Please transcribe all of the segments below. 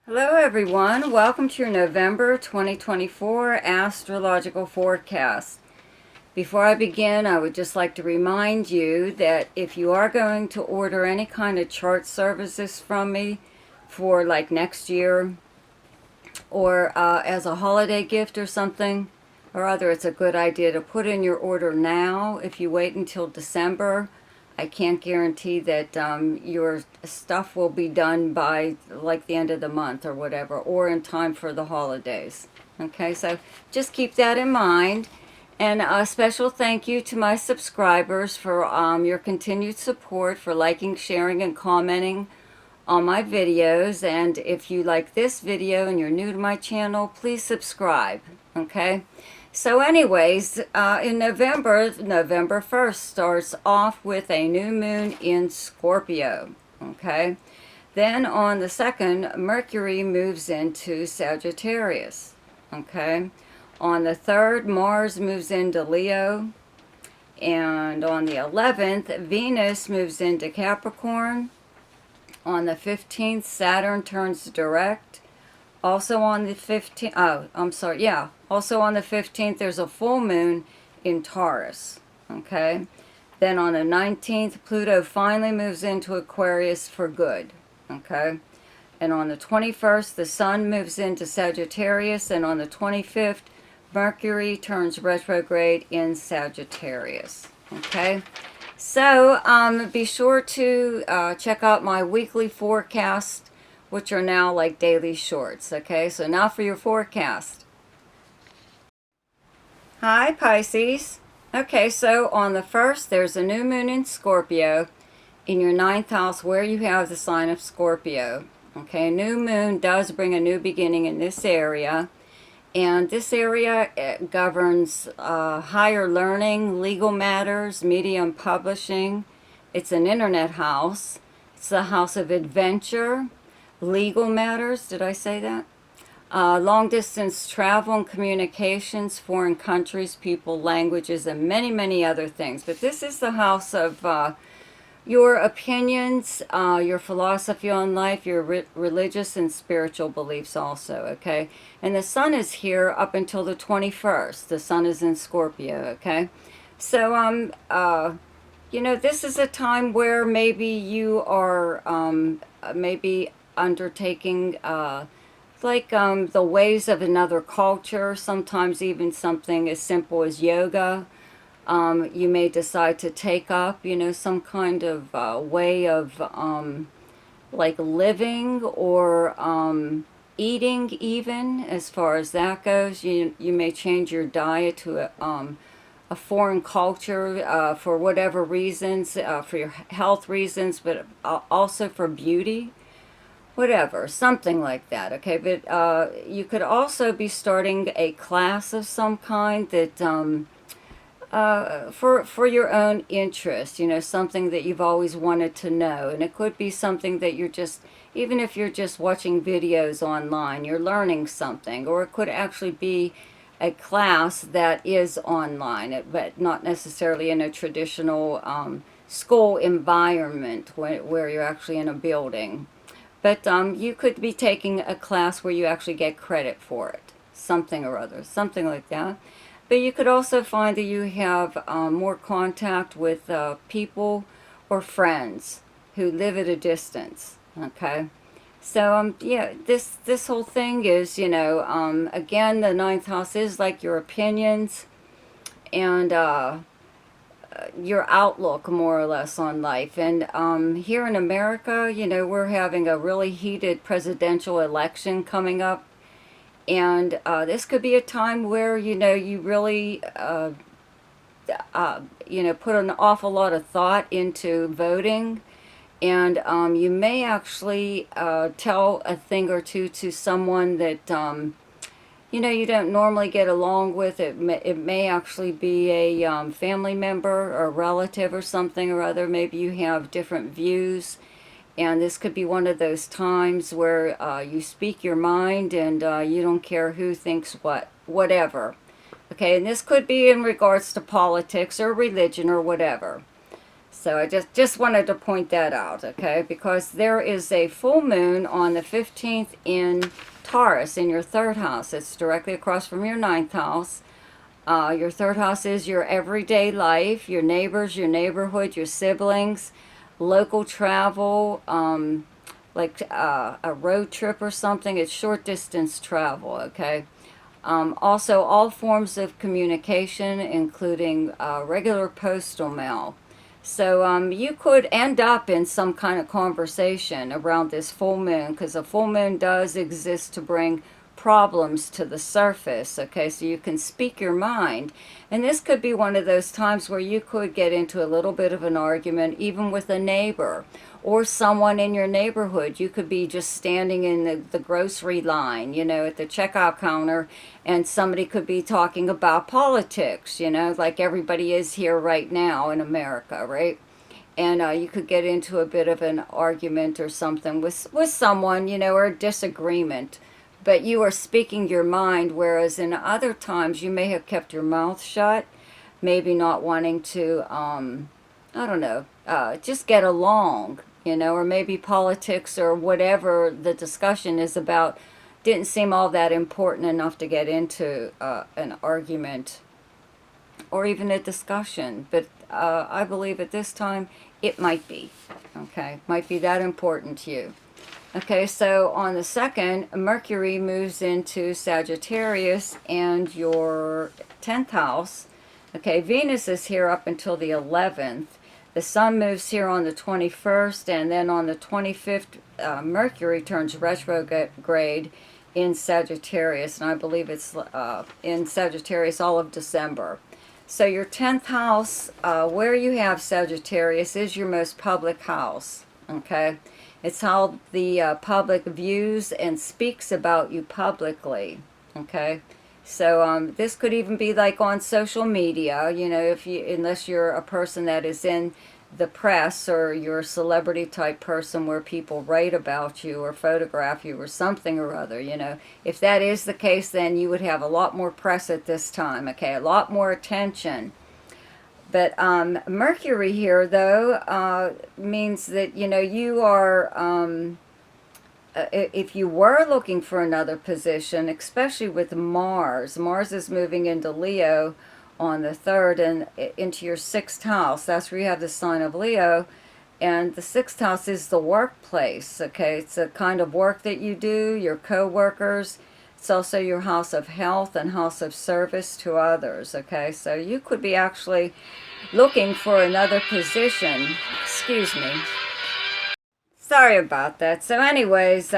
Hello everyone, welcome to your November 2024 astrological forecast. Before I begin, I would just like to remind you that if you are going to order any kind of chart services from me for like next year or as a holiday gift or something or other, it's a good idea to put in your order now. If you wait until December, I can't guarantee that your stuff will be done by like the end of the month or whatever, or in time for the holidays. Okay, so just keep that in mind. And a special thank you to my subscribers for your continued support, for liking, sharing, and commenting on my videos. And if you like this video and you're new to my channel, please subscribe. Okay. So anyways, in November 1st starts off with a new moon in Scorpio, okay? Then on the 2nd, Mercury moves into Sagittarius, okay? On the 3rd, Mars moves into Leo. And on the 11th, Venus moves into Capricorn. On the 15th, Saturn turns direct. Also on the 15th, also on the 15th, there's a full moon in Taurus, okay? Then on the 19th, Pluto finally moves into Aquarius for good, okay? And on the 21st, the Sun moves into Sagittarius, and on the 25th, Mercury turns retrograde in Sagittarius, okay? So be sure to check out my weekly forecast, which are now like daily shorts. Okay, so now for your forecast. Hi, Pisces. Okay, so on the 1st, there's a new moon in Scorpio in your 9th house where you have the sign of Scorpio. Okay, new moon does bring a new beginning in this area. And this area governs higher learning, legal matters, media and publishing. It's an internet house. It's the house of adventure, legal matters, did I say that? Long distance travel and communications, foreign countries, people, languages, and many, many other things. But this is the house of your opinions, your philosophy on life, your religious and spiritual beliefs also, okay? And the sun is here up until the 21st. The sun is in Scorpio, okay? So, this is a time where maybe you are maybe undertaking the ways of another culture, sometimes even something as simple as yoga. You may decide to take up, some kind of way of like living or eating even, as far as that goes. You may change your diet to a foreign culture for whatever reasons, for your health reasons, but also for beauty, whatever, something like that, okay? But you could also be starting a class of some kind that for your own interest, something that you've always wanted to know. And it could be something that you're just, even if you're just watching videos online, you're learning something. Or it could actually be a class that is online, but not necessarily in a traditional school environment where you're actually in a building. But you could be taking a class where you actually get credit for it, something or other, something like that. But you could also find that you have more contact with people or friends who live at a distance, okay? So, this whole thing is, again, the 9th house is like your opinions and your outlook, more or less, on life. And here in America, we're having a really heated presidential election coming up. And this could be a time where, you really, put an awful lot of thought into voting. And you may actually tell a thing or two to someone that, you don't normally get along with. It may actually be a family member or a relative or something or other. Maybe you have different views. And this could be one of those times where you speak your mind and you don't care who thinks whatever. Okay, and this could be in regards to politics or religion or whatever. So I just wanted to point that out, okay? Because there is a full moon on the 15th in Taurus, in your third house. It's directly across from your ninth house. Your third house is your everyday life, your neighbors, your neighborhood, your siblings, local travel, like a road trip or something. It's short distance travel, okay? Also, all forms of communication, including regular postal mail. So you could end up in some kind of conversation around this full moon, because a full moon does exist to bring problems to the surface, okay? So you can speak your mind. And this could be one of those times where you could get into a little bit of an argument, even with a neighbor or someone in your neighborhood. You could be just standing in the grocery line, you know, at the checkout counter, and somebody could be talking about politics, you know, like everybody is here right now in America, right? And you could get into a bit of an argument or something with someone, you know, or a disagreement. But you are speaking your mind, whereas in other times you may have kept your mouth shut, maybe not wanting to, I don't know, just get along, you know, or maybe politics or whatever the discussion is about didn't seem all that important enough to get into an argument or even a discussion. But I believe at this time it might be, okay, might be that important to you. Okay, so on the 2nd, Mercury moves into Sagittarius and your 10th house. Okay, Venus is here up until the 11th. The Sun moves here on the 21st, and then on the 25th, Mercury turns retrograde in Sagittarius, and I believe it's in Sagittarius all of December. So your 10th house, where you have Sagittarius, is your most public house, okay? It's how the public views and speaks about you publicly, okay? So this could even be like on social media, you know, unless you're a person that is in the press or you're a celebrity type person where people write about you or photograph you or something or other, you know. If that is the case, then you would have a lot more press at this time, okay? A lot more attention. But Mercury here, though, means that, you know, you are, if you were looking for another position, especially with Mars is moving into Leo on the 3rd and into your 6th house. That's where you have the sign of Leo. And the 6th house is the workplace, okay? It's the kind of work that you do, your co-workers. It's also your house of health and house of service to others, okay? So you could be actually looking for another position. Excuse me. Sorry about that. So anyways,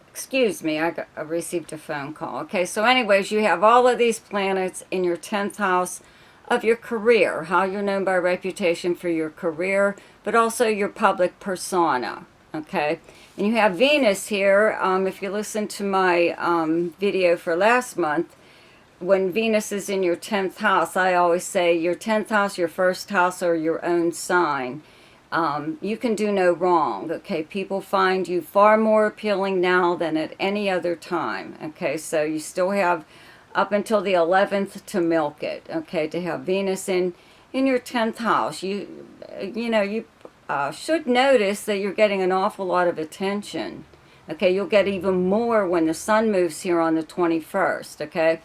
excuse me, I received a phone call. Okay, so anyways, you have all of these planets in your 10th house of your career, how you're known by reputation for your career, but also your public persona, okay? And you have Venus here. If you listen to my video for last month, when Venus is in your 10th house, I always say your 10th house, your first house, or your own sign. You can do no wrong, okay? People find you far more appealing now than at any other time, okay? So you still have up until the 11th to milk it, okay? To have Venus in your 10th house. You know, you should notice that you're getting an awful lot of attention, okay? You'll get even more when the Sun moves here on the 21st, okay?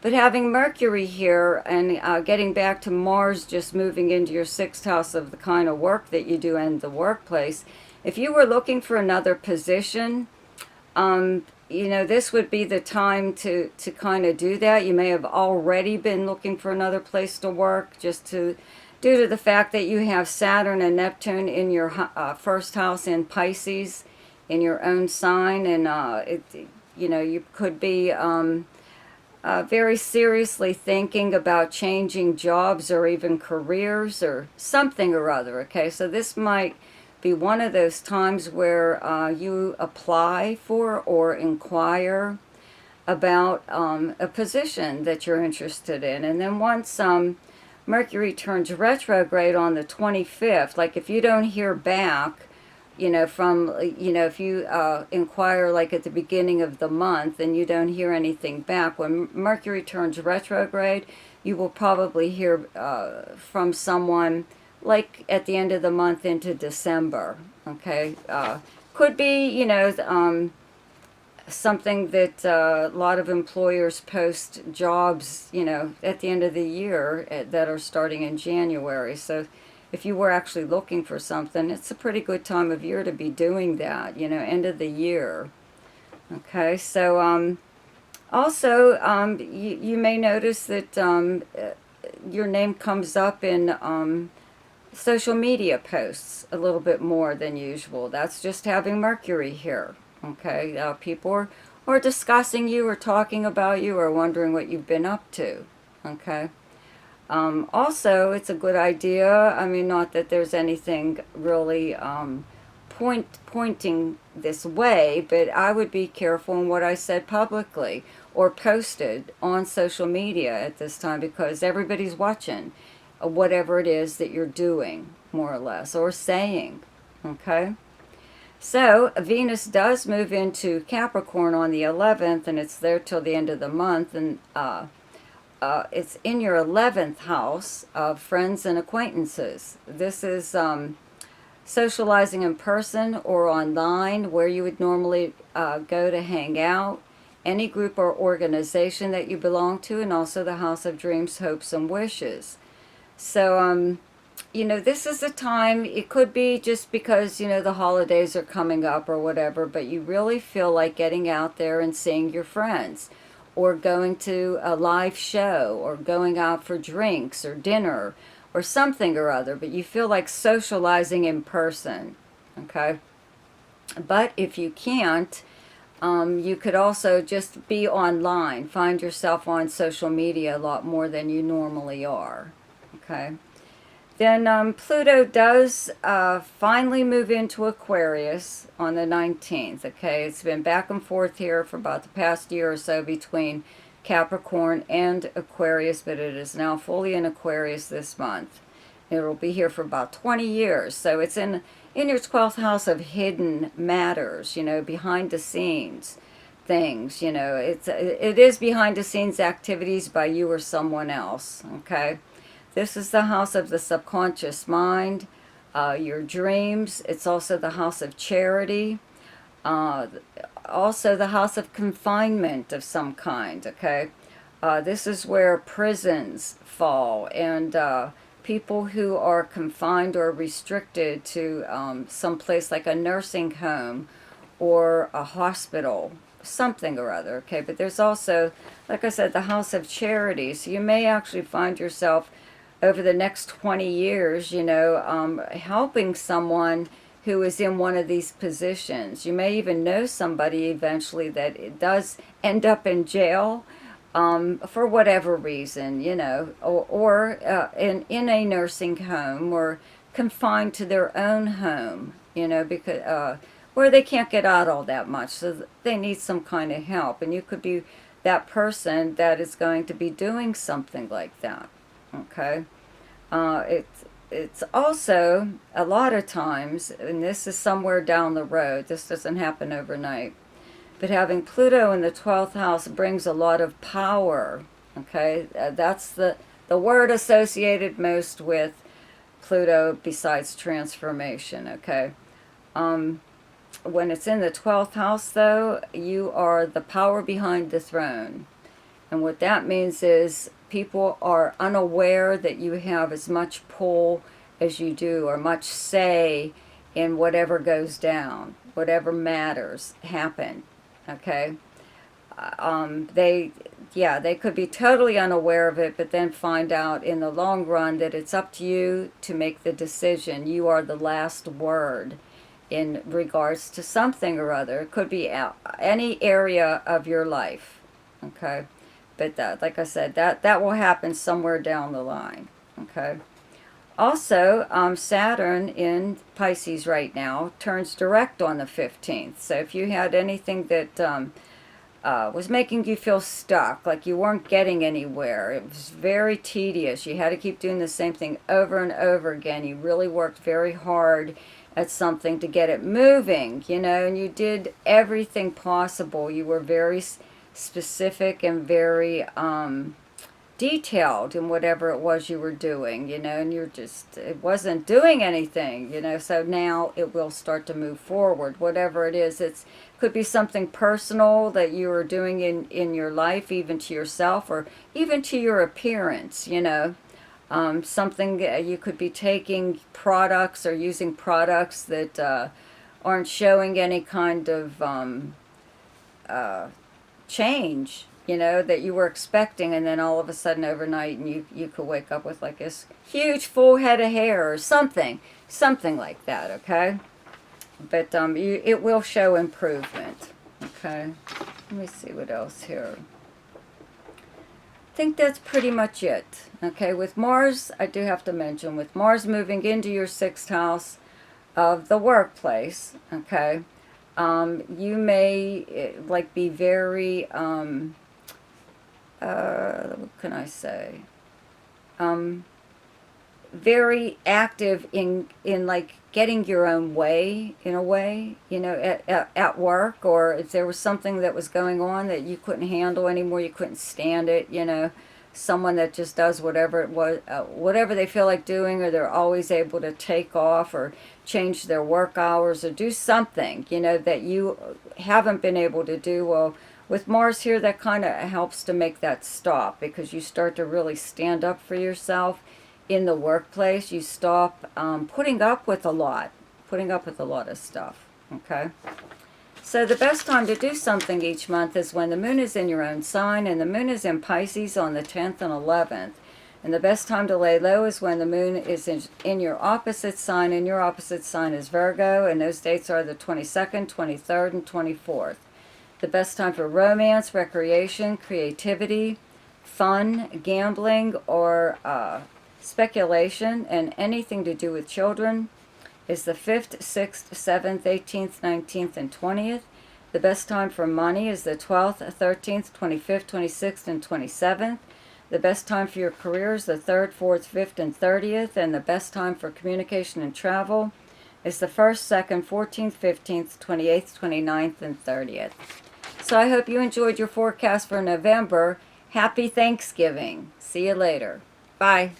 But having Mercury here and getting back to Mars just moving into your 6th house of the kind of work that you do in the workplace, if you were looking for another position, you know, this would be the time to kind of do that. You may have already been looking for another place to work just due to the fact that you have Saturn and Neptune in your 1st house in Pisces, in your own sign, and you know, you could be very seriously thinking about changing jobs or even careers or something or other, okay? So this might be one of those times where you apply for or inquire about a position that you're interested in. And then once Mercury turns retrograde on the 25th, like if you don't hear back, you know, from, you know, if you inquire like at the beginning of the month and you don't hear anything back, when Mercury turns retrograde, you will probably hear from someone like at the end of the month into December. Okay, could be, you know, something that a lot of employers post jobs, you know, at the end of the year that are starting in January. So if you were actually looking for something, it's a pretty good time of year to be doing that, you know, end of the year. Okay, so also you may notice that your name comes up in social media posts a little bit more than usual. That's just having Mercury here. Okay, people are discussing you or talking about you or wondering what you've been up to. Okay. Also, it's a good idea. I mean, not that there's anything really pointing this way, but I would be careful in what I said publicly or posted on social media at this time, because everybody's watching whatever it is that you're doing, more or less, or saying. Okay. So Venus does move into Capricorn on the 11th, and it's there till the end of the month, and it's in your 11th house of friends and acquaintances. This is socializing in person or online, where you would normally go to hang out, any group or organization that you belong to, and also the house of dreams, hopes, and wishes. So, you know, this is a time, it could be just because, you know, the holidays are coming up or whatever, but you really feel like getting out there and seeing your friends, or going to a live show, or going out for drinks or dinner or something or other, but you feel like socializing in person. Okay. But if you can't, you could also just be online, find yourself on social media a lot more than you normally are. Okay. Then Pluto does finally move into Aquarius on the 19th. Okay, it's been back and forth here for about the past year or so between Capricorn and Aquarius, but it is now fully in Aquarius this month. It will be here for about 20 years. So it's in your 12th house of hidden matters, you know, behind the scenes things, you know. It is behind the scenes activities by you or someone else. Okay. This is the house of the subconscious mind, your dreams. It's also the house of charity, also the house of confinement of some kind, okay? This is where prisons fall, and people who are confined or restricted to some place like a nursing home or a hospital, something or other, okay? But there's also, like I said, the house of charity. So you may actually find yourself over the next 20 years, you know, helping someone who is in one of these positions. You may even know somebody eventually that it does end up in jail for whatever reason, you know, or in a nursing home, or confined to their own home, you know, because where they can't get out all that much, so they need some kind of help. And you could be that person that is going to be doing something like that. Okay, it's also a lot of times, and this is somewhere down the road, this doesn't happen overnight, but having Pluto in the 12th house brings a lot of power. Okay, that's the word associated most with Pluto besides transformation. Okay, when it's in the 12th house, though, you are the power behind the throne. And what that means is people are unaware that you have as much pull as you do, or much say in whatever goes down, whatever matters happen. Okay, they could be totally unaware of it, but then find out in the long run that it's up to you to make the decision. You are the last word in regards to something or other. It could be any area of your life. Okay. But that, like I said, that will happen somewhere down the line. Okay. Also, Saturn in Pisces right now turns direct on the 15th. So if you had anything that was making you feel stuck, like you weren't getting anywhere, it was very tedious, you had to keep doing the same thing over and over again, you really worked very hard at something to get it moving, you know, and you did everything possible. You were very specific and very detailed in whatever it was you were doing, you know, and it wasn't doing anything, you know, so now it will start to move forward, whatever it is. Could be something personal that you are doing in your life, even to yourself, or even to your appearance, you know. Something you could be taking products or using products that aren't showing any kind of change, you know, that you were expecting, and then all of a sudden overnight, and you could wake up with like this huge full head of hair or something like that. Okay, but it will show improvement. Okay, let me see what else here. I think that's pretty much it. Okay, with Mars, I do have to mention, with Mars moving into your 6th house of the workplace, okay, you may like be very what can I say, very active in like getting your own way, in a way, you know, at work, or if there was something that was going on that you couldn't handle anymore, you couldn't stand it, you know, someone that just does whatever it was, whatever they feel like doing, or they're always able to take off or change their work hours or do something, you know, that you haven't been able to do. Well, with Mars here, that kind of helps to make that stop, because you start to really stand up for yourself in the workplace. You stop putting up with a lot of stuff, okay? So the best time to do something each month is when the moon is in your own sign, and the moon is in Pisces on the 10th and 11th. And the best time to lay low is when the moon is in your opposite sign, and your opposite sign is Virgo, and those dates are the 22nd, 23rd, and 24th. The best time for romance, recreation, creativity, fun, gambling, or speculation, and anything to do with children is the 5th, 6th, 7th, 18th, 19th, and 20th. The best time for money is the 12th, 13th, 25th, 26th, and 27th. The best time for your career is the 3rd, 4th, 5th, and 30th. And the best time for communication and travel is the 1st, 2nd, 14th, 15th, 28th, 29th, and 30th. So I hope you enjoyed your forecast for November. Happy Thanksgiving. See you later. Bye.